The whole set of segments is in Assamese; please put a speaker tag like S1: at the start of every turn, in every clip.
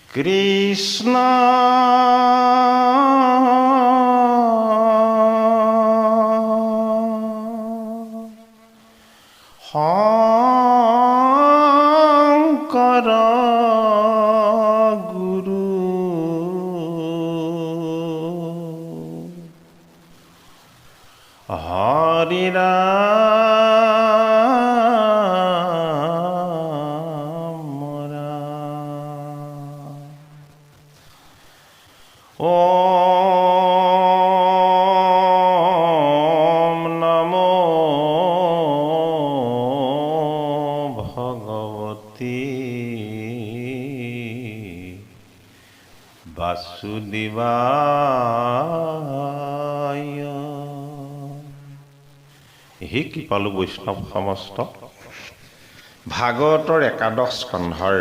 S1: কৃষ্ণ শংকৰ গুৰু হৰি ওম নমো ভগৱতী বাসুদেৱায়। হে কৃপালু বৈষ্ণৱ সমস্ত, ভাগৱতৰ একাদশ স্কন্ধৰ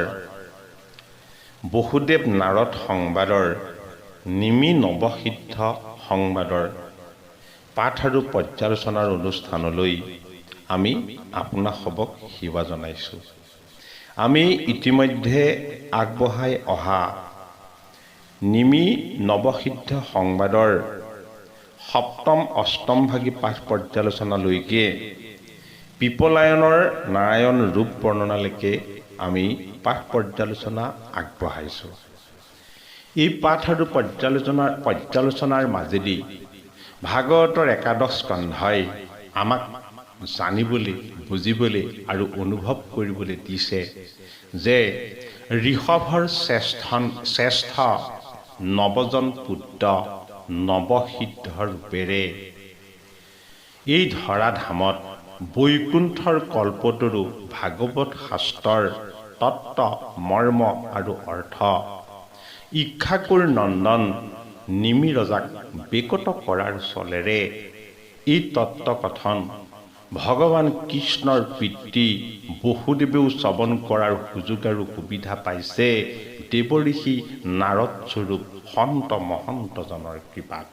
S1: বসুদেৱ নাৰদ সংবাদৰ নিমি নৱসিদ্ধ সংবাদৰ পাঠ আৰু পৰ্যালোচনাৰ অনুষ্ঠানলৈ আমি আপোনাসৱক সেৱা জনাইছোঁ। আমি ইতিমধ্যে আগবঢ়াই অহা নিমি নৱসিদ্ধ সংবাদৰ সপ্তম অষ্টম ভাগী পাঠ পৰ্যালোচনালৈকে পিপলায়নৰ নাৰায়ণ ৰূপ বৰ্ণনালৈকে আমি পাঠ পৰ্যালোচনা আগবঢ়াইছোঁ। এই পাঠ আৰু পৰ্যালোচনাৰ মাজেদি ভাগৱতৰ একাদশ স্কন্ধই আমাক জানিবলৈ, বুজিবলৈ আৰু অনুভৱ কৰিবলৈ দিছে যে ঋষভৰ শ্ৰেষ্ঠ নৱজন পুত্ৰ নৱসিদ্ধ ৰূপেৰে এই ধৰাধামত বৈকুণ্ঠৰ কল্পতৰু ভাগৱত শাস্ত্ৰৰ তত্ত্ব মৰ্ম আৰু অৰ্থ ইক্ষাকুৰ নন্দন নিমি ৰজাক বেকত কৰাৰ চলেৰে এই তত্ত্বকথন ভগৱান কৃষ্ণৰ পিতৃ বসুদেৱেও শ্ৰৱণ কৰাৰ সুযোগ আৰু সুবিধা পাইছে দেৱঋষি নাৰদ স্বৰূপ সন্ত মহন্তজনৰ কৃপাত।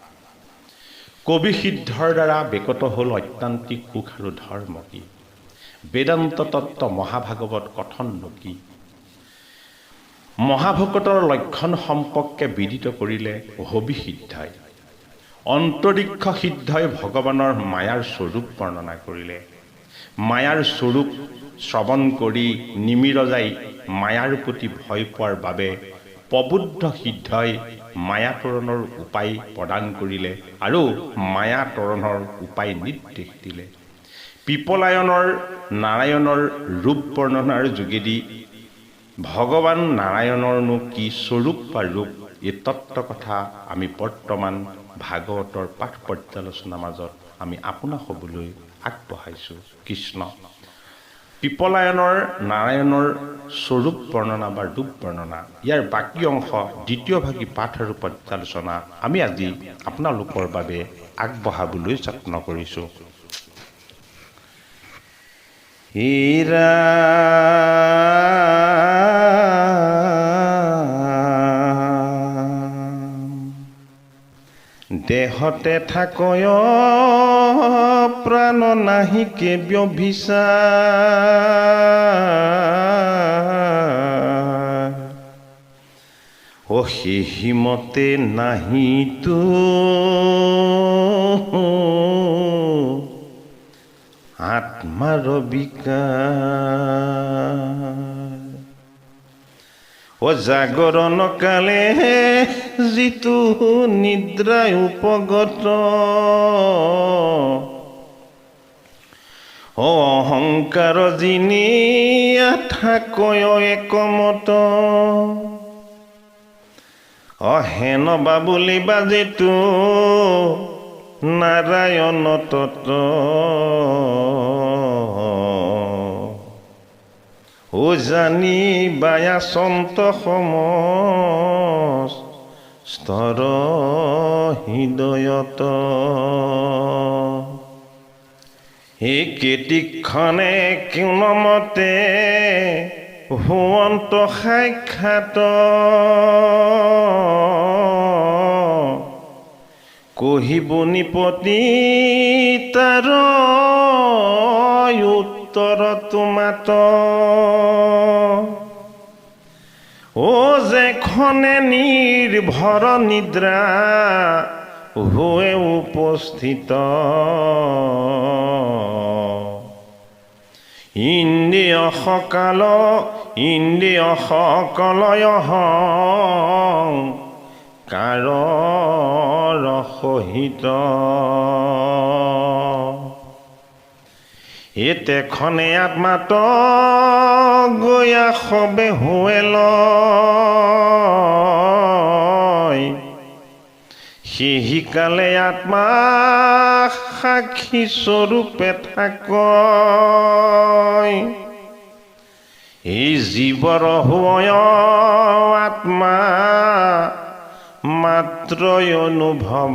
S1: কবি সিদ্ধৰ দ্বাৰা বেকত হ'ল অত্যান্তিক সুখ আৰু ধৰ্ম কি, বেদান্ত তত্ত্ব মহাভাগৱত কথন কি, মহাভকতৰ লক্ষণ সম্পৰ্কে বিদিত কৰিলে হবি সিদ্ধই, অন্তৰিক্ষ সিদ্ধই ভগৱানৰ মায়াৰ স্বৰূপ বৰ্ণনা কৰিলে। মায়াৰ স্বৰূপ শ্ৰৱণ কৰি নিমি ৰজাই মায়াৰ প্ৰতি ভয় পোৱাৰ বাবে প্ৰবুদ্ধ সিদ্ধই মায়াতৰণৰ উপায় প্ৰদান কৰিলে আৰু মায়াতৰণৰ উপায় নিৰ্দেশ দিলে। পিপলায়নৰ নাৰায়ণৰ ৰূপ বৰ্ণনাৰ যোগেদি ভগৱান নাৰায়ণৰনো কি স্বৰূপ বা ৰূপ, এই তত্ত্ব কথা আমি বৰ্তমান ভাগৱতৰ পাঠ পৰ্যালোচনাৰ মাজত আমি আপোনাসৱলৈ আগবঢ়াইছোঁ। কৃষ্ণ পিপলায়নৰ নাৰায়ণৰ স্বৰূপ বৰ্ণনা বা ৰূপ বৰ্ণনা, ইয়াৰ বাকী অংশ দ্বিতীয় ভাগী পাঠ আৰু পৰ্যালোচনা আমি আজি আপোনালোকৰ বাবে আগবঢ়াবলৈ যত্ন কৰিছোঁ। হীৰা দেহতে থাকয় প্ৰাণ নাহিকে ব্যভিচাৰ, অহিমতে নাহি তো আত্মাৰ বিকাৰ, জাগৰণ কালে যিটো নিদ্ৰায় উপগত, অহংকাৰ যিনি থাকয় একমত, অহেন বাবুলি বাজেতো নাৰায়ণ তত, ও জানি বায়াচন্ত সমস্তৰ হৃদয়ত, সেই কেতিক্ষণে কোনোমতে হোৱন্ত সাক্ষাৎ কহিব নিপতি তাৰ উত্তৰ তোমাত ও যেখনে নিৰ্ভৰ নিদ্ৰা হৈ উপস্থিত ইন্দ্ৰিয় সকলয় কাৰ সহিত এতেখনে আত্মাত গয়া সবে হৈ লয় সিহিকালে আত্মা সাক্ষী স্বৰূপে থাক এই জীৱৰ হয় আত্মা মাত্ৰই অনুভৱ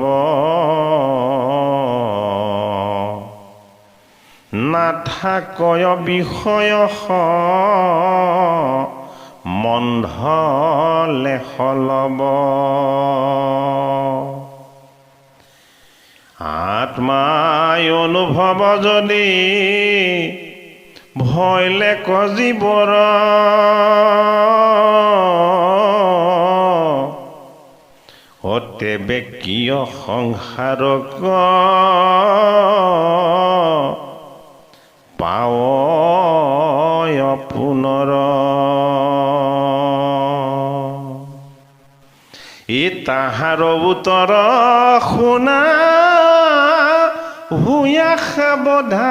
S1: নাথাকয় বিষয় মন্ধলে সলব আত্মাই অনুভৱ যদি ভয়লে কজিবৰ অতেবে কিয় সংসাৰক পাৱয় পুনৰ ই তাহাৰ উত্তৰ শুনা হুয়া সাৱধান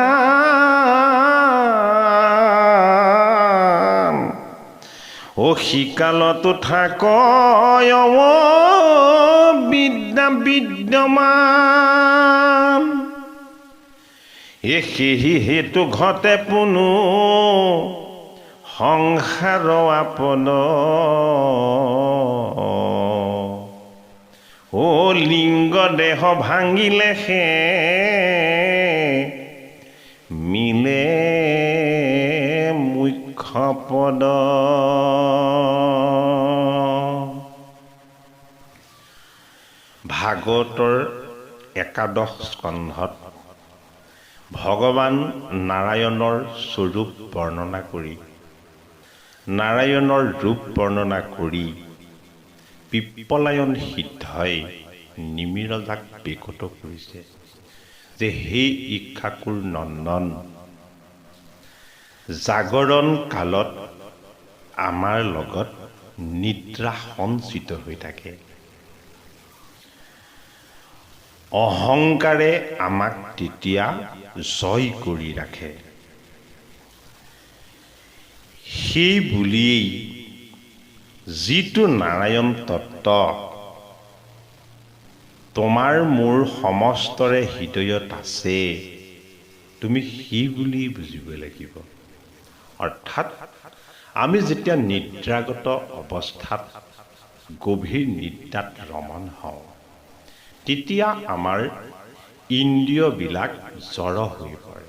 S1: ও শিকালতো থাক বিদ্যা বিদ্যমান সেহি হেতু ঘটে পুনু সংসাৰ আপদ ও লিংগ দেহ ভাঙিলে সে মিলে মুখ্য পদ ভাগৱতৰ একাদশ স্কন্ধত ভগৱান নাৰায়ণৰ স্বৰূপ বৰ্ণনা কৰি নাৰায়ণৰ ৰূপ বৰ্ণনা কৰি পিপ্পলায়ন সিদ্ধই নিমিৰজাক বেকত কৰিছে যে হে ইক্ষাকুৰ নন্দন জাগৰণ কালত আমাৰ লগত নিদ্ৰা সঞ্চিত হৈ থাকে অহংকাৰে আমাক তেতিয়া জয় কৰি ৰাখে সেই বুলিয়েই যিটো নাৰায়ণ তত্ত্ব তোমাৰ মোৰ সমস্তৰে হৃদয়ত আছে তুমি সেই বুলি বুজিব লাগিব অৰ্থাৎ আমি যেতিয়া নিদ্ৰাগত অৱস্থাত গভীৰ নিদ্ৰাত ৰমণ হওঁ তেতিয়া আমাৰ ইন্দ্ৰিয়বিলাক জড় হৈ পৰে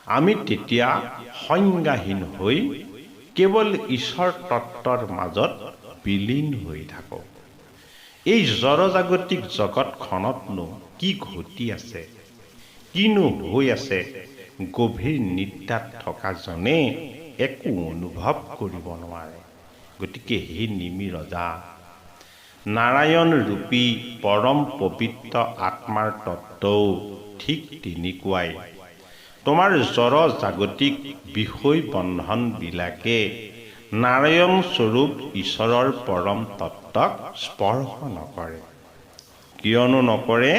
S1: আমি তেতিয়া সংজ্ঞাহীন হৈ কেৱল ঈশ্বৰ তত্ত্বৰ মাজত বিলীন হৈ থাকোঁ এই জড়জাগতিক জগতখনতনো কি ঘটি আছে কিনো হৈ আছে গভীৰ নিদ্ৰাত থকা জনে একো অনুভৱ কৰিব নোৱাৰে গতিকে হে নিমিৰজা নাৰায়ণ ৰূপী পৰম পবিত্ৰ আত্মাৰ তত্ত্বও ঠিক তেনেকুৱাই তোমাৰ জড় জাগতিক বিষয় বন্ধনবিলাকে নাৰায়ণ স্বৰূপ ঈশ্বৰৰ পৰম তত্ত্বক স্পৰ্শ নকৰে কিয়নো নকৰে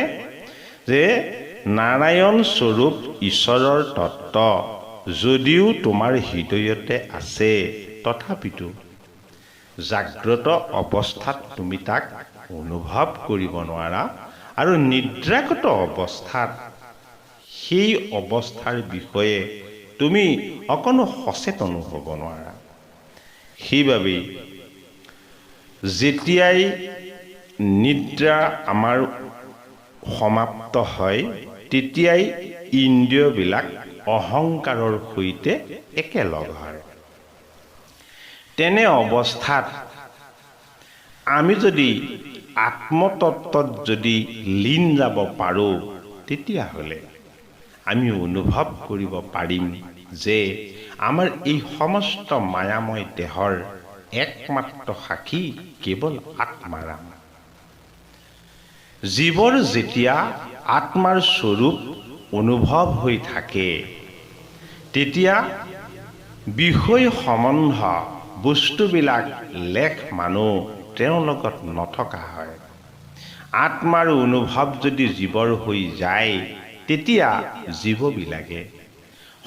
S1: যে নাৰায়ণ স্বৰূপ ঈশ্বৰৰ তত্ত্ব যদিও তোমাৰ হৃদয়তে আছে তথাপিতো জাগ্ৰত অৱস্থাত তুমি তাক অনুভৱ কৰিব নোৱাৰা আৰু নিদ্ৰাগত অৱস্থাত সেই অৱস্থাৰ বিষয়ে তুমি অকণো সচেতন হ'ব নোৱাৰা সেইবাবে যেতিয়াই নিদ্ৰা আমাৰ সমাপ্ত হয় তেতিয়াই ইন্দ্ৰিয়বিলাক অহংকাৰৰ সৈতে একেলগ হয় তেনে অৱস্থাত আমি যদি আত্মতত্ত্বত যদি লীন যাব পাৰোঁ, তেতিয়াহ'লে আমি অনুভৱ কৰিব পাৰিম যে আমাৰ এই সমস্ত মায়াময় দেহৰ একমাত্ৰ সাক্ষী কেৱল আত্মাৰাম। জীৱৰ যেতিয়া আত্মাৰ স্বৰূপ অনুভৱ হৈ থাকে, তেতিয়া বিষয় সম্বন্ধ বস্তুবিলাক লেখ মানুহ তেওঁৰ লগত নথকা হয়। আত্মাৰ অনুভৱ যদি জীৱৰ হৈ যায়, তেতিয়া জীৱবিলাকে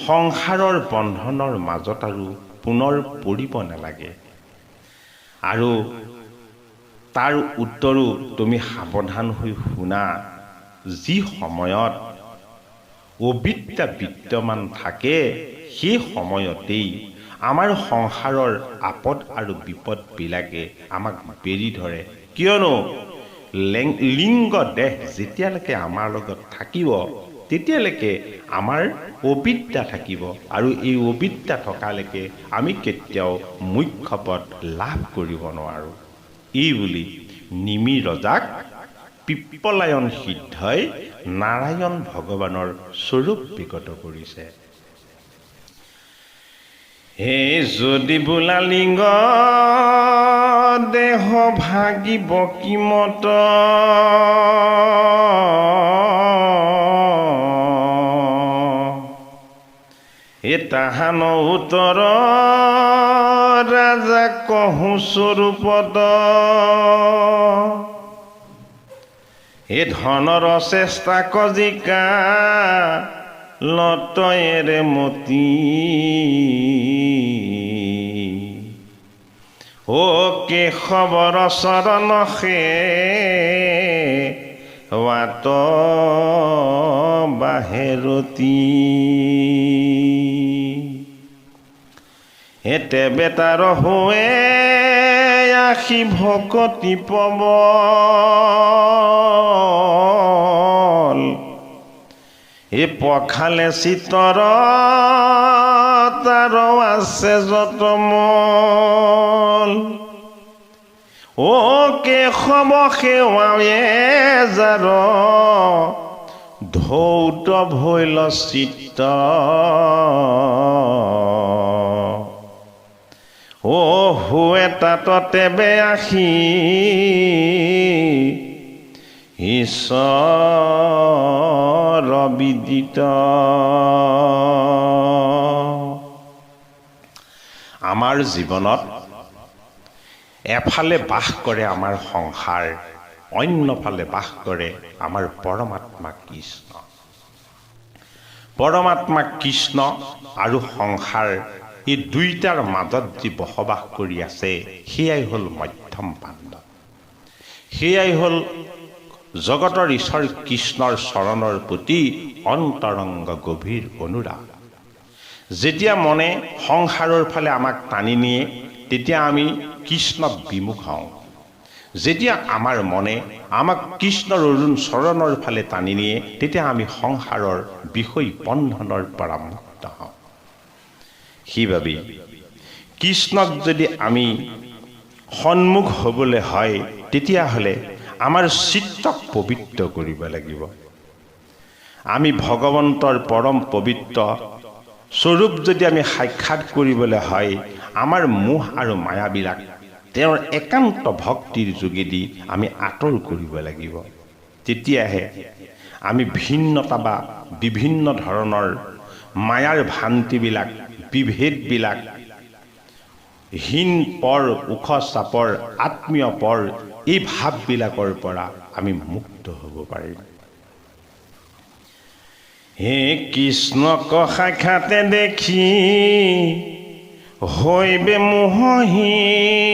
S1: সংসাৰৰ বন্ধনৰ মাজত আৰু পুনৰ পৰিব নালাগে। আৰু তাৰ উত্তৰো তুমি সাৱধান হৈ শুনা, যি সময়ত অবিদ্যা বিদ্যমান থাকে, সেই সময়তেই আমাৰ সংসাৰৰ আপদ আৰু বিপদবিলাকে আমাক বেৰি ধৰে। কিয়নো লিংগ দেহ যেতিয়ালৈকে আমাৰ লগত থাকিব, তেতিয়ালৈকে আমাৰ অবিদ্যা থাকিব, আৰু এই অবিদ্যা থকালৈকে আমি কেতিয়াও মুখ্য পদ লাভ কৰিব নোৱাৰোঁ। এই বুলি নিমি ৰজাক পিপ্পলায়ন সিদ্ধই নাৰায়ণ ভগৱানৰ স্বৰূপ বিগত কৰিছে। হে যদি বোলা লিংগ দেহ ভাগিব কিমত, এ তাহান উত্তৰ ৰাজা কহু স্বৰূপত, এ ধনৰ চেষ্টা কজিকা লতয়েৰে মতি, ও কেশৱৰ চৰণ সেৱাত বাহেৰতি, এতে বেটাৰ হৈ আশী ভকতি পবল, এ পখালে চিতৰ তাৰ আছে যতমল, ও কেশৱ সেৱায়ে যাৰ ধৌত ভৈল চিত্ত, ও হুৱে তাততে বেয়াসী ঈশ্বৰ বিদিত। আমাৰ জীৱনত এফালে বাস কৰে আমাৰ সংসাৰ, অন্যফালে বাস কৰে আমাৰ পৰমাত্মা কৃষ্ণ। পৰমাত্মা কৃষ্ণ আৰু সংসাৰ, এই দুইটাৰ মাজত যি বসবাস কৰি আছে, সেয়াই হ'ল মধ্যম পাণ্ডৱ। সেয়াই হ'ল জগতৰ ঈশ্বৰ কৃষ্ণৰ চৰণৰ প্ৰতি অন্তৰংগ গভীৰ অনুৰাগ। যেতিয়া মনে সংসাৰৰ ফালে আমাক টানি নিয়ে, তেতিয়া আমি কৃষ্ণ বিমুখ হওঁ। যেতিয়া আমাৰ মনে আমাক কৃষ্ণৰ অৰুণ চৰণৰ ফালে টানি নিয়ে, তেতিয়া আমি সংসাৰৰ বিষয় বন্ধনৰ পৰা মুক্ত হওঁ। সেইবাবে কৃষ্ণক যদি আমি সন্মুখ হ'বলৈ হয়, তেতিয়াহ'লে আমাৰ চিত্তক পবিত্ৰ কৰিব লাগিব। আমি ভগৱন্তৰ পৰম পবিত্ৰ স্বৰূপ যদি আমি সাক্ষাৎ কৰিবলৈ হয়, আমাৰ মোহ আৰু মায়াবিলাক তেওঁৰ একান্ত ভক্তিৰ যোগেদি আমি আঁতৰ কৰিব লাগিব। তেতিয়াহে আমি ভিন্নতা বা বিভিন্ন ধৰণৰ মায়াৰ ভ্ৰান্তিবিলাক, বিভেদবিলাক, হীন পৰ, ওখ চাপৰ, আত্মীয় পৰ, এই ভাৱবিলাকৰ পৰা আমি মুক্ত হ'ব পাৰিম। হে কৃষ্ণক সাক্ষাতে দেখি হৈবে মোহহীন,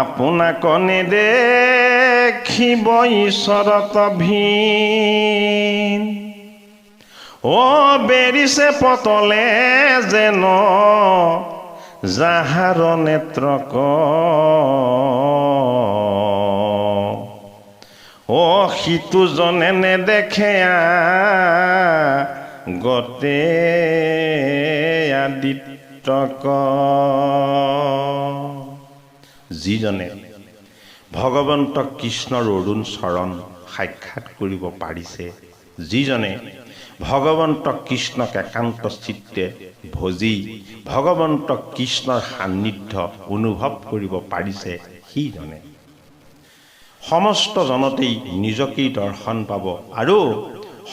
S1: আপোনাক নেদেখিব ঈশ্বৰত ভিন, বেৰিছে পতলে যেন যাহাৰ নেত্ৰক, সিটোজনে নেদেখে গতে আদিত্যক। যিজনে ভগৱন্ত কৃষ্ণৰ অৰুণ চৰণ সাক্ষাৎ কৰিব পাৰিছে, যিজনে ভগৱন্ত কৃষ্ণক একান্ত চিত্তে ভজি ভগৱন্ত কৃষ্ণৰ সান্নিধ্য অনুভৱ কৰিব পাৰিছে, সিজনে সমস্ত জনতেই নিজকেই দৰ্শন পাব আৰু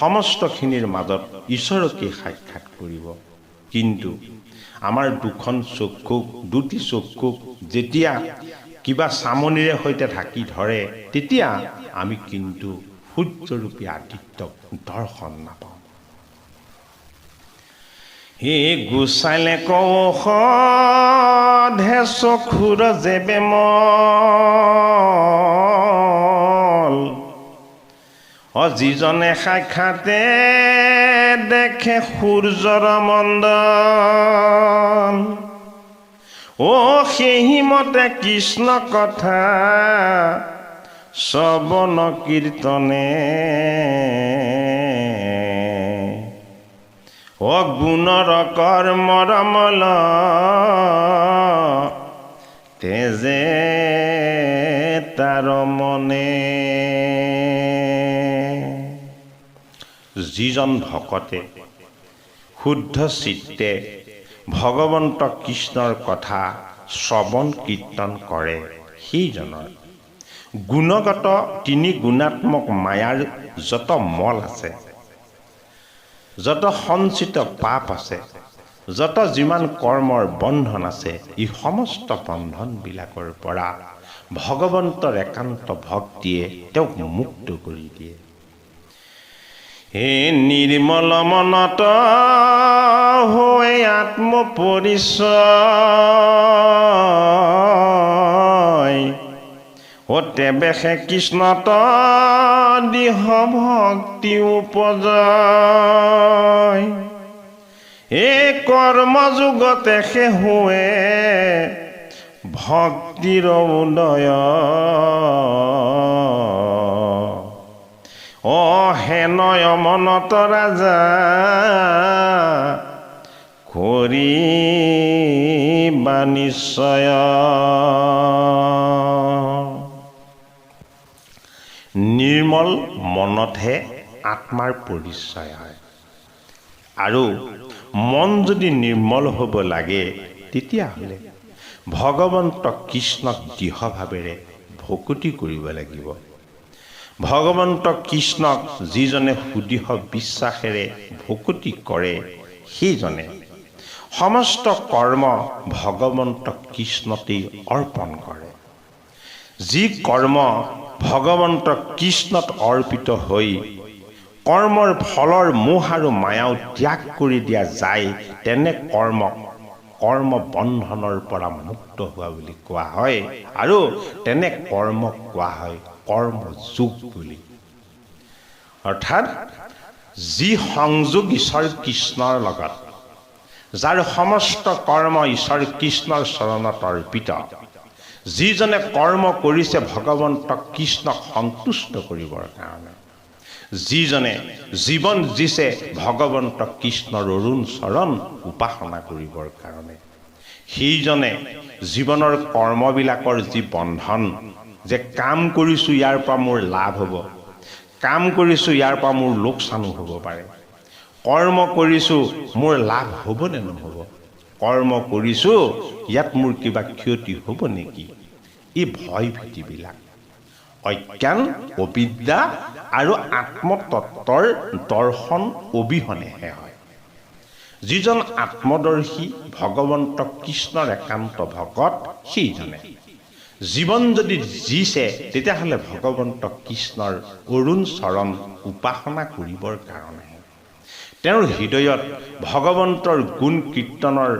S1: সমস্তখিনিৰ মাজত ঈশ্বৰকে সাক্ষাৎ কৰিব। কিন্তু আমাৰ দুটি চকুক যেতিয়া কিবা চামনিৰে সৈতে ঢাকি ধৰে, তেতিয়া আমি কিন্তু সূৰ্যৰূপী আদিত্যক দৰ্শন নাপাওঁ। হে গোচাইলে কৌশধে চকুৰ যে বেমল, যিজনে সাক্ষাতে দেখে সূৰ্যৰ মণ্ডল। সেইমতে কৃষ্ণ কথা শ্ৰৱণ কীৰ্তনে, গুণৰ কৰ্মৰ মল তেজে তাৰ মনে। যিজন ভকতে শুদ্ধ চিত্তে ভগৱন্ত কৃষ্ণৰ কথা শ্ৰৱণ কীৰ্তন কৰে, সেইজনৰ গুণগত তিনি গুণাত্মক মায়াৰ যত মল আছে, যত সঞ্চিত পাপ আছে, যত যিমান কৰ্মৰ বন্ধন আছে, এই সমস্ত বন্ধনবিলাকৰ পৰা ভগৱন্তৰ একান্ত ভক্তিয়ে তেওঁক মুক্ত কৰি দিয়ে। হে নিৰ্মল মনত হৈ আত্মপৰিচয়, তেবেহে কৃষ্ণত দিহ ভক্তি উপজয়। কৰ্মযুগতে সে হোৱে ভক্তিৰ উদয়, হেনয় মনত ৰাজা কৰিবা নিশ্চয়। নিৰ্মল মনতহে আত্মাৰ পৰিচয় হয়, আৰু মন যদি নিৰ্মল হ'ব লাগে, তেতিয়াহ'লে ভগৱন্ত কৃষ্ণক দৃঢ়ভাৱেৰে ভকতি কৰিব লাগিব। ভগৱন্ত কৃষ্ণক যিজনে সুদৃঢ় বিশ্বাসেৰে ভকতি কৰে, সেইজনে সমস্ত কৰ্ম ভগৱন্ত কৃষ্ণতেই অৰ্পণ কৰে। যি কৰ্ম ভগৱন্ত কৃষ্ণত অৰ্পিত হৈ কৰ্মৰ ফলৰ মোহ আৰু মায়াও ত্যাগ কৰি দিয়া যায়, তেনে কৰ্ম বন্ধনৰ পৰা মুক্ত হোৱা বুলি কোৱা হয়, আৰু তেনে কৰ্মক কোৱা হয় কৰ্মযোগ বুলি। অৰ্থাৎ যি সংযোগ ঈশ্বৰ কৃষ্ণৰ লগত, যাৰ সমস্ত কৰ্ম ঈশ্বৰ কৃষ্ণৰ চৰণত অৰ্পিত, যিজনে কৰ্ম কৰিছে ভগৱন্ত কৃষ্ণক সন্তুষ্ট কৰিবৰ কাৰণে, যিজনে জীৱন দিছে ভগৱন্ত কৃষ্ণৰ অৰুণ চৰণ উপাসনা কৰিবৰ কাৰণে, সেইজনে জীৱনৰ কৰ্মবিলাকৰ যি বন্ধন, যে কাম কৰিছোঁ ইয়াৰ পৰা মোৰ লাভ হ'ব, কাম কৰিছোঁ ইয়াৰ পৰা মোৰ লোকচানো হ'ব পাৰে, কৰ্ম কৰিছোঁ মোৰ লাভ হ'ব নে নহ'ব, কৰ্ম কৰিছোঁ ইয়াত মোৰ কিবা ক্ষতি হ'ব নেকি, এই ভয় ভীতিবিলাক অজ্ঞান অবিদ্যা আৰু আত্মতত্বৰ দৰ্শন অবিহনেহে হয়। যিজন আত্মদৰ্শী ভগৱন্ত কৃষ্ণৰ একান্ত ভকত, সেইজনে জীৱন যদি দিছে, তেতিয়াহ'লে ভগৱন্ত কৃষ্ণৰ অৰুণ চৰণ উপাসনা কৰিবৰ কাৰণে তেওঁৰ হৃদয়ত ভগৱন্তৰ গুণ কীৰ্তনৰ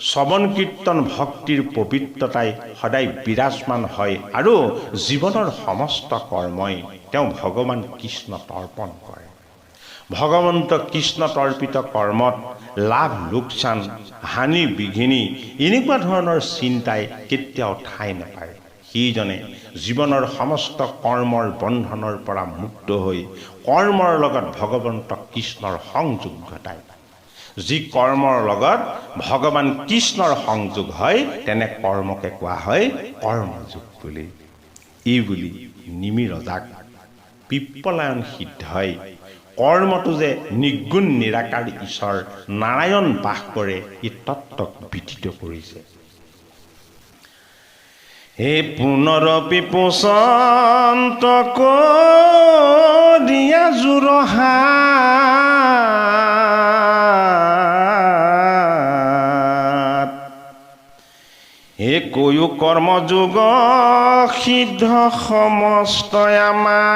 S1: শ্ৰৱণ কীৰ্তন ভক্তিৰ পবিত্ৰতাই সদায় বিৰাজমান হয়, আৰু জীৱনৰ সমস্ত কৰ্মই তেওঁ ভগৱান কৃষ্ণত অৰ্পণ কৰে। ভগৱন্ত কৃষ্ণত অৰ্পিত কৰ্মত লাভ লোকচান হানি বিঘিনি এনেকুৱা ধৰণৰ চিন্তাই কেতিয়াও ঠাই নাপায়। সেইজনে জীৱনৰ সমস্ত কৰ্মৰ বন্ধনৰ পৰা মুক্ত হৈ কৰ্মৰ লগত ভগৱন্ত কৃষ্ণৰ সংযোগ ঘটায়। যি কৰ্মৰ লগত ভগৱান কৃষ্ণৰ সংযোগ হয় তেনে কৰ্মকে কোৱা হয় কৰ্মযোগ বুলি। এই বুলি নিমি ৰজাক পিপ্পলায়ন সিদ্ধই কৰ্মটো যে নিগুণ নিৰাকাৰ ঈশ্বৰ নাৰায়ণ বাস কৰে এই তত্ত্বক বিদিত কৰিছে। হে পুনৰপি পোষন্ত কৰিয়া জোৰহা হে কৈও কৰ্মযোগ সিদ্ধ সমস্ত আমাৰ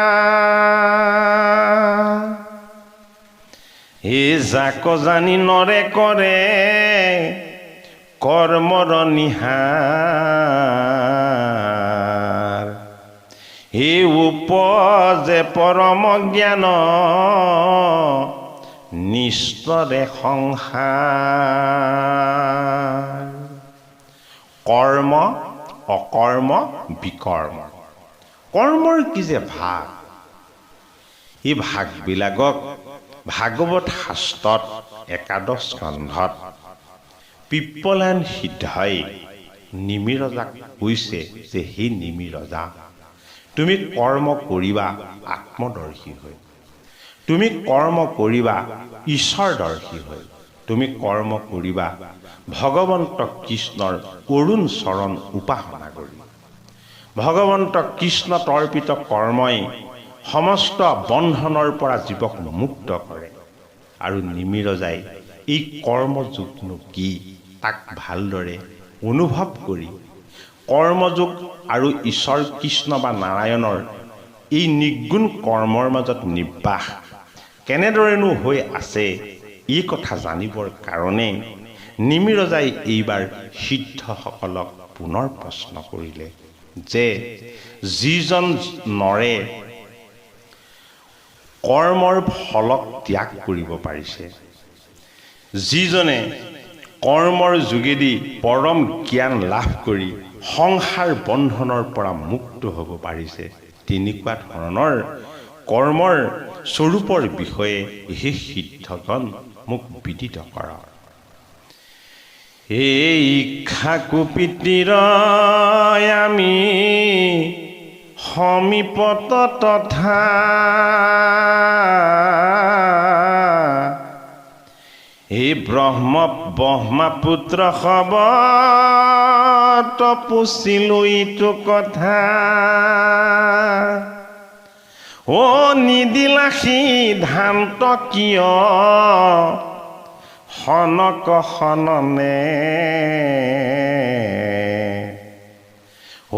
S1: হে যাক জানি নৰে কৰে কৰ্মৰ নিহাৰ হে উপজে পৰম জ্ঞান নিস্তৰে সংসাৰ। কৰ্ম অকৰ্ম বিকৰ্ম কৰ্মৰ কি যে ভাগ, এই ভাগবিলাকক ভাগৱত শাস্ত্ৰত একাদশ স্কন্ধত পিপ্পলায়ন সিদ্ধই নিমি ৰজাক কৈছে যে হে নিমি ৰজা, তুমি কৰ্ম কৰিবা আত্মদৰ্শী হৈ, তুমি কৰ্ম কৰিবা ঈশ্বৰদৰ্শী হৈ, তুমি কৰ্ম কৰিবা ভগৱন্ত কৃষ্ণৰ অৰুণ চৰণ উপাসনা কৰি। ভগৱন্ত কৃষ্ণ তৰ্পিত কৰ্মই সমস্ত বন্ধনৰ পৰা জীৱক মুক্ত কৰে। আৰু নিমি ৰজাই এই কৰ্মযোগনো কি তাক ভালদৰে অনুভৱ কৰি কৰ্মযোগ আৰু ঈশ্বৰ কৃষ্ণ বা নাৰায়ণৰ এই নিগুণ কৰ্মৰ মাজত নিৰ্বাস কেনেদৰেনো হৈ আছে এই কথা জানিবৰ কাৰণে নিমি ৰজাই এইবাৰ সিদ্ধসকলক পুনৰ প্ৰশ্ন কৰিলে যে যিজন নৰে কৰ্মৰ ফলক ত্যাগ কৰিব পাৰিছে, যিজনে কৰ্মৰ যোগেদি পৰম জ্ঞান লাভ কৰি সংসাৰ বন্ধনৰ পৰা মুক্ত হ'ব পাৰিছে, তেনেকুৱা ধৰণৰ কৰ্মৰ স্বৰূপৰ বিষয়ে হে সিদ্ধগণ মোক বিদিত কৰা। এই ইক্ষাকু পিতৃৰ আমি সমীপত তথা এই ব্ৰহ্মপুত্ৰ খবত পুছিলো ইটো কথা ও নিদিলা সিদ্ধান্ত কিয় সনক সননে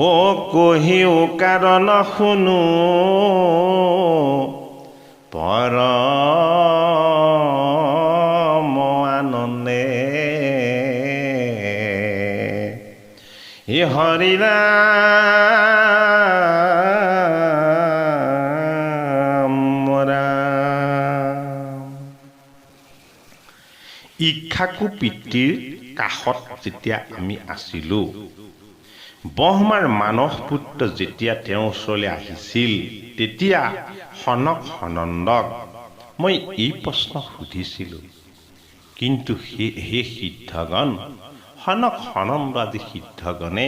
S1: ও কহিও কাৰণ শুনো পৰম আনন্দে হে হৰি ৰাম ৰাম। ইক্ষাকু পিতৃৰ কাষত যেতিয়া আমি আছিলোঁ, ব্ৰহ্মাৰ মানস পুত্ৰ যেতিয়া তেওঁৰ ওচৰলৈ আহিছিল, তেতিয়া সনক সনন্দক মই এই প্ৰশ্ন সুধিছিলোঁ, কিন্তু হে সিদ্ধগণ, সনক সনন্দ আদি সিদ্ধগণে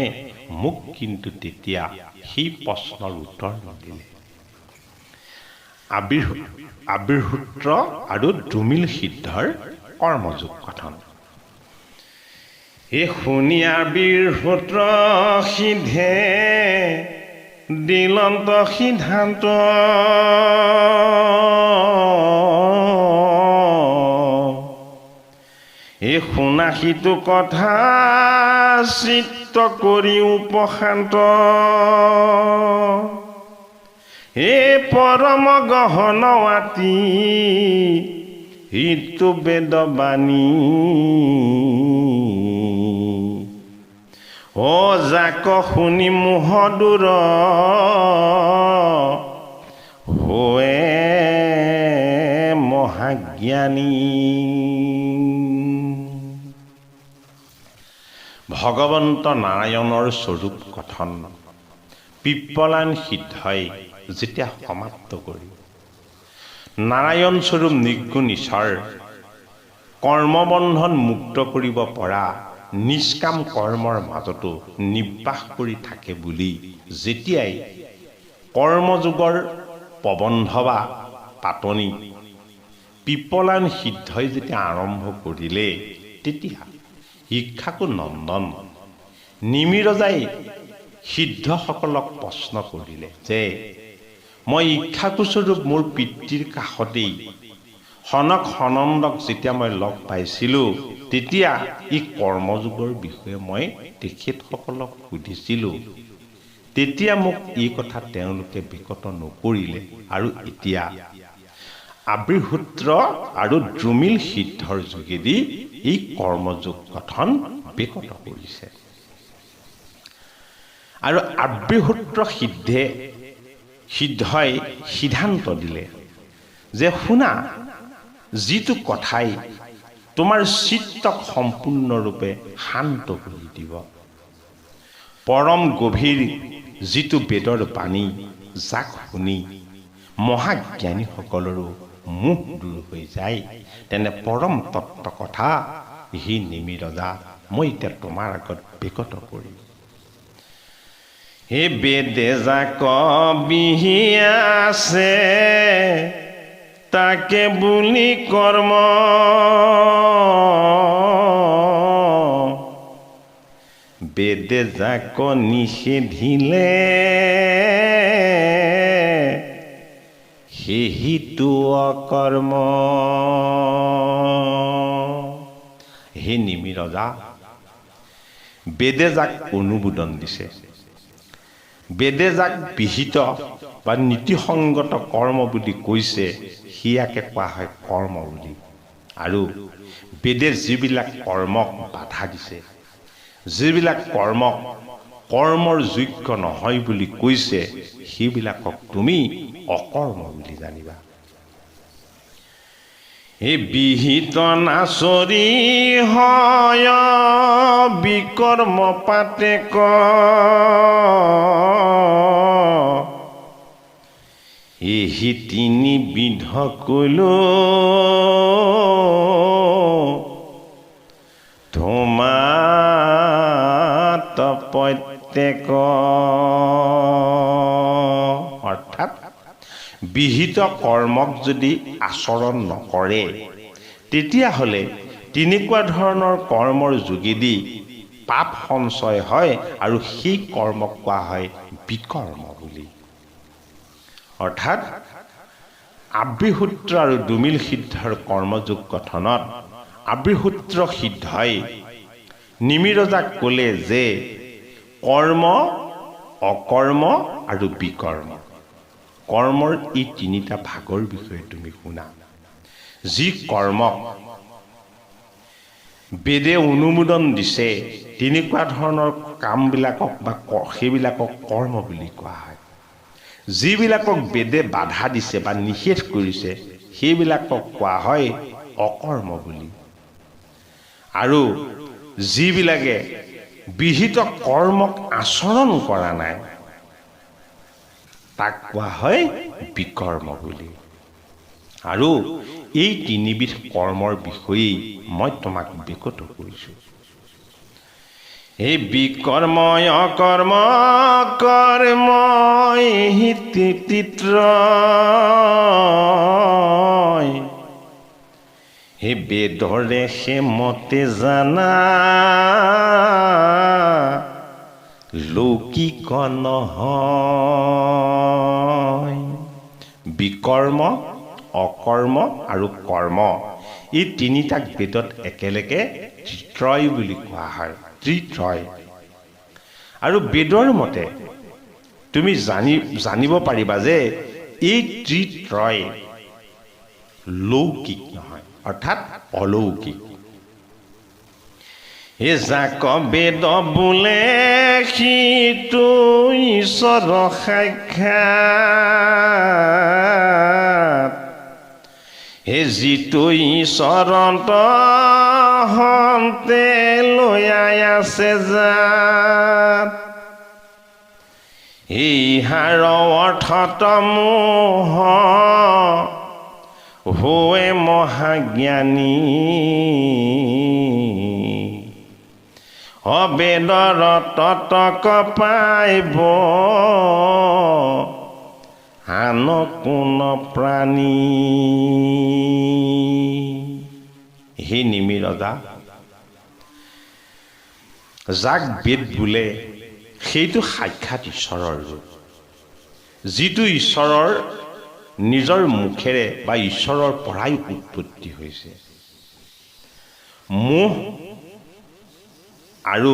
S1: মোক কিন্তু তেতিয়া সেই প্ৰশ্নৰ উত্তৰ নদিলে। আবিৰ্হূত্ৰ আৰু দ্ৰুমিল সিদ্ধৰ কৰ্মযোগ কথন। হে শুনি আবিৰ্হূত্ৰ সিদ্ধে দিলন্ত সিদ্ধান্ত এই শুনা সিটো কথা চিত্ত কৰি উপশান্ত হে পৰম গহন আতি হিতু বেদবাণী ও যাক শুনি মোহ দূৰ হোৱে মহাজ্ঞানী। ভগৱন্ত নাৰায়ণৰ স্বৰূপ কথন পিপ্পলায়ন সিদ্ধই যেতিয়া সমাপ্ত কৰি নাৰায়ণ স্বৰূপ নিৰ্গুণ ঈশ্বৰ কৰ্মবন্ধন মুক্ত কৰিব পৰা নিষ্কাম কৰ্মৰ মাজতো নিবাস কৰি থাকে বুলি যেতিয়াই কৰ্মযোগৰ প্ৰবন্ধ বা পাতনি পিপ্পলায়ন সিদ্ধই যেতিয়া আৰম্ভ কৰিলে তেতিয়া শিক্ষাকু নন্দন নিমিৰজাই সিদ্ধসকলক প্ৰশ্ন কৰিলে যে মই ইক্ষাকুস্বৰূপ মোৰ পিতৃৰ কাষতেই সনক সনন্দক যেতিয়া মই লগ পাইছিলোঁ তেতিয়া ই কৰ্মযোগৰ বিষয়ে মই তেখেতসকলক সুধিছিলোঁ তেতিয়া মোক এই কথা তেওঁলোকে বিকত নকৰিলে আৰু এতিয়া আবিৰ্ভূত্ৰ আৰু দ্ৰুমিল সিদ্ধৰ যোগেদি এই কৰ্মযোগ গঠন বিকত কৰিছে আৰু আবিৰ্ভূত্ৰ সিদ্ধই সিদ্ধান্ত দিলে যে শুনা যিটো কথাই তোমাৰ চিত্তক সম্পূৰ্ণৰূপে শান্ত কৰি দিব পৰম গভীৰ যিটো বেদৰ বাণী যাক শুনি মহাজ্ঞানীসকলৰো মোহ দূৰ হৈ যায় তেনে পৰম তত্ত্ব কথা হি নিমিৰজা মই এতিয়া তোমাৰ আগত বিকত কৰিম হে বেদে যাক বিহি আছে তাকে বুলি কৰ্ম বেদে যাক নিষেধিলে সেহিটো অকৰ্ম হে নিমিৰজা বেদে যাক অনুমোদন দিছে বেদে যাক বিহিত বা নীতিসংগত কৰ্ম বুলি কৈছে সিয়াকে কোৱা হয় কৰ্ম বুলি আৰু বেদে যিবিলাক কৰ্মক বাধা দিছে যিবিলাক কৰ্মক কৰ্মৰ যোগ্য নহয় বুলি কৈছে সেইবিলাকক তুমি অকৰ্ম বুলি জানিবা হে বিহিত নাচৰি হয় বিকৰ্ম পাতে ক এহি তিনি বিধ কলো ধুমাত প্ৰত্যেক অৰ্থাৎ বিহিত কৰ্মক যদি আচৰণ নকৰে তেতিয়াহ'লে তেনেকুৱা ধৰণৰ কৰ্মৰ যোগেদি পাপ সঞ্চয় হয় আৰু সেই কৰ্মক কোৱা হয় বিকৰ্ম বুলি অৰ্থাৎ আবিৰ্ভূত্ৰ আৰু দ্ৰুমিল সিদ্ধৰ কৰ্মযোগ গঠনত আবিৰ্ভূত্ৰ সিদ্ধই নিমিৰজাক ক'লে যে কৰ্ম অকৰ্ম আৰু বিকৰ্ম কৰ্মৰ এই তিনিটা ভাগৰ বিষয়ে তুমি শুনা যি কৰ্মক বেদে অনুমোদন দিছে তেনেকুৱা ধৰণৰ কামবিলাকক বা সেইবিলাকক কৰ্ম বুলি কোৱা হয় যিবিলাকক বেদে বাধা দিছে বা নিষেধ কৰিছে সেইবিলাকক কোৱা হয় অকৰ্ম বুলি আৰু যিবিলাকে বিহিত কৰ্মক আচৰণ কৰা নাই তাক কোৱা হয় বিকৰ্ম বুলি আৰু এই তিনিবিধ কৰ্মৰ বিষয়ে মই তোমাক বিকত কৰিছোঁ হে বিকৰ্ময় অকৰ্ম কৰ্ময় হিতিত্ৰয় হে বেদৰে সেমতে জানা লৌকিক নহয় বিকৰ্ম অকৰ্ম আৰু কৰ্ম এই তিনিটাক বেদত একেলগে ত্ৰিত্ৰয় বুলি কোৱা হয় ত্ৰিত্ৰয় আৰু বেদৰ মতে তুমি জানিব পাৰিবা যে এই ত্ৰিত্ৰয় লৌকিক নহয় অৰ্থাৎ অলৌকিক হে যাক বেদ বোলে সিটো ঈশ্বৰ সাক্ষাৎ হে যিটো ঈশ্বৰন্ত হন্তে লৈ আছে যাত ইহাৰ অৰ্থত মোহ হোৱে মহাজ্ঞানী অবেদৰ ততক পাইব আন কোন প্ৰাণী। হে নিমি ৰজা, যাক বেদ বোলে সেইটো সাক্ষাৎ ঈশ্বৰৰ ৰূপ, যিটো ঈশ্বৰৰ নিজৰ মুখেৰে বা ঈশ্বৰৰ পৰাই উৎপত্তি হৈছে। মোহ আৰু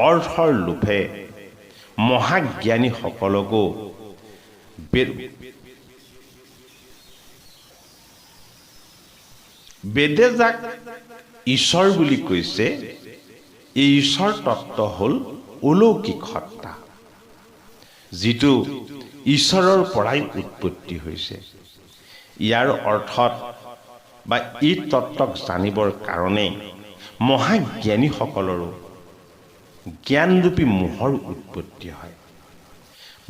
S1: অৰ্থৰ লোভে মহাজ্ঞানীসকলকো বেদে যাক ঈশ্বৰ বুলি কৈছে, এই ঈশ্বৰ তত্ত্ব হ'ল অলৌকিক সত্তা, যিটো ঈশ্বৰৰ পৰাই উৎপত্তি হৈছে। ইয়াৰ অৰ্থত বা এই তত্ত্বক জানিবৰ কাৰণে মহাজ্ঞানীসকলৰো জ্ঞানৰূপী মোহৰ উৎপত্তি হয়।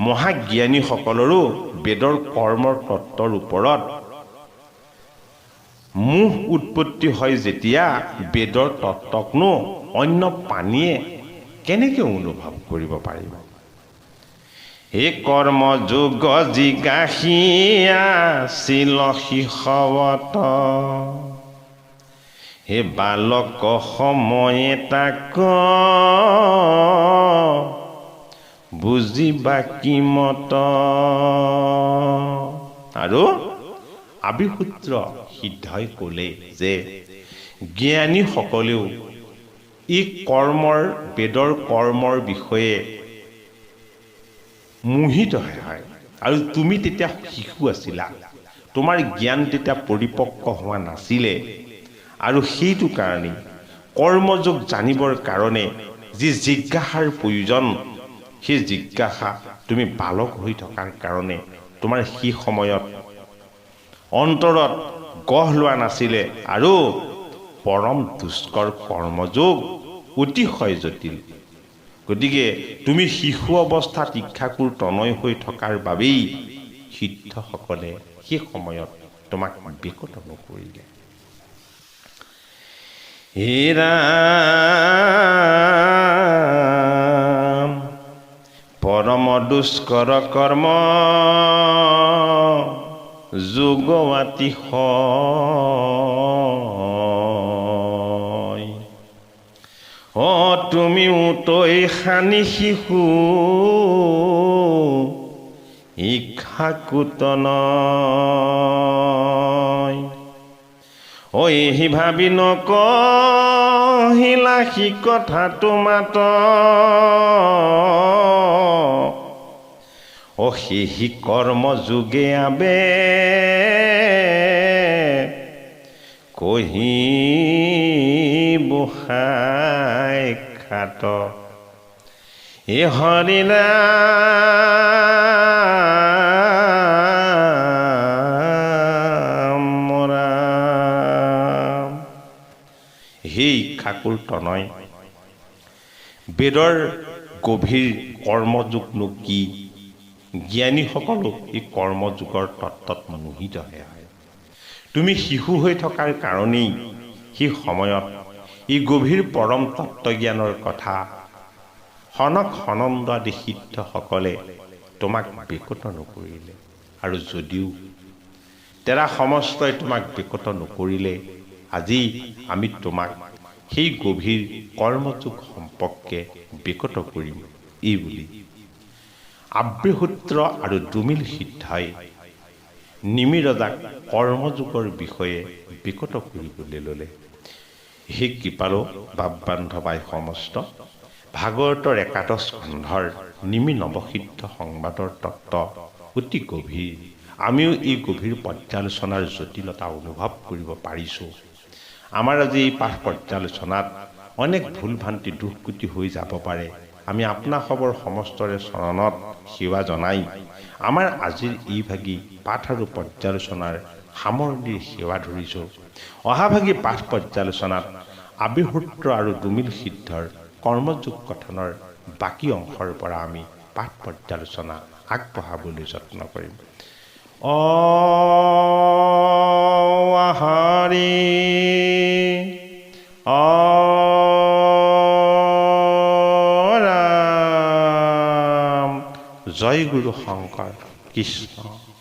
S1: মহাজ্ঞানীসকলৰো বেদৰ কৰ্মৰ তত্ত্বৰ ওপৰত মোহ উৎপত্তি হয় যেতিয়া বেদৰ তত্ত্বকনো অন্য প্ৰাণীয়ে কেনেকৈ অনুভৱ কৰিব পাৰিব? হে কৰ্ম যোগ জিজ্ঞাসিয়া ছিল শিশৱত, হে বালক সময়ে তাক বুজিবা কিমত। আৰু আবিসূত্ৰ সিদ্ধই ক'লে যে জ্ঞানীসকলেও এই বেদৰ কৰ্মৰ বিষয়ে মোহিত হয়। আৰু তুমি তেতিয়া শিশু আছিলা, তোমাৰ জ্ঞান তেতিয়া পৰিপক্ক হোৱা নাছিলে, আৰু সেইটো কাৰণে কৰ্মযোগ জানিবৰ কাৰণে যি জিজ্ঞাসাৰ প্ৰয়োজন, সেই জিজ্ঞাসা তুমি বালক হৈ থকাৰ কাৰণে তোমাৰ সেই সময়ত অন্তৰত গঢ় লোৱা নাছিলে, আৰু পৰম দুষ্কৰ কৰ্মযোগ অতিশয় জটিল। গতিকে তুমি শিশু অৱস্থাত ইচ্ছাকুৰ তনয় হৈ থকাৰ বাবেই সিদ্ধসকলে সেই সময়ত তোমাক বিকট নকৰিলে। হে ৰাম, পৰম দুষ্কৰ কৰ্ম যোগৱাতি হয়। তুমিও তই খানি শিশু ইচ্ছাকুত নয়। সি ভাবি নকহিলা সি কথাটো মাত, সেহি কৰ্ম যোগে আবে কহি বুহাই খাত। এ হৰি ৰাম ৰাম। সেই ইচ্ছাকুৰ তনয়, বেদৰ গভীৰ কৰ্মযোগনো কি? জ্ঞানীসকলো এই কৰ্মযোগৰ তত্ত্বত মোহিত হয়। তুমি শিশু হৈ থকাৰ কাৰণেই সেই সময়ত এই গভীৰ পৰম তত্ত্বজ্ঞানৰ কথা সনক সনন্দ আদি সিদ্ধসকলে তোমাক বিকট নকৰিলে। আৰু যদিও তেৰা সমস্তই তোমাক বিকট নকৰিলে, আজি আমি তোমাক সেই গভীৰ কৰ্মযোগ সম্পৰ্কে বিকট কৰিম এই বুলি আব্যসূত্ৰ আৰু দুমিল সিদ্ধাই নিমি ৰজাক কৰ্মযোগৰ বিষয়ে বিকট কৰিবলৈ ল'লে। সেই কৃপালো বাপ-বান্ধৱাই সমস্ত ভাগৱতৰ ১১ স্কন্ধৰ নিমি নৱসিদ্ধ সংবাদৰ তত্ত্ব অতি গভীৰ। আমিও এই গভীৰ পৰ্যালোচনাৰ জটিলতা অনুভৱ কৰিব পাৰিছোঁ। আমাৰ আজি এই পাঠ পৰ্যালোচনাত অনেক ভুল ভ্ৰান্তি দুষ্কৃতি হৈ যাব পাৰে। আমি আপোনাসৱৰ সমস্তৰে চৰণত সেৱা জনাই আমাৰ আজিৰ এইভাগী পাঠ আৰু পৰ্যালোচনাৰ সামৰণিৰ সেৱা ধৰিছোঁ। অহাভাগী পাঠ পৰ্যালোচনাত আব্যসূত্ৰ আৰু দুমিল সিদ্ধৰ কৰ্মযোগ কথনৰ বাকী অংশৰ পৰা আমি পাঠ পৰ্যালোচনা আগবঢ়াবলৈ যত্ন কৰিম। হৰি ৰাম। জয় গুৰু শংকৰ কৃষ্ণ।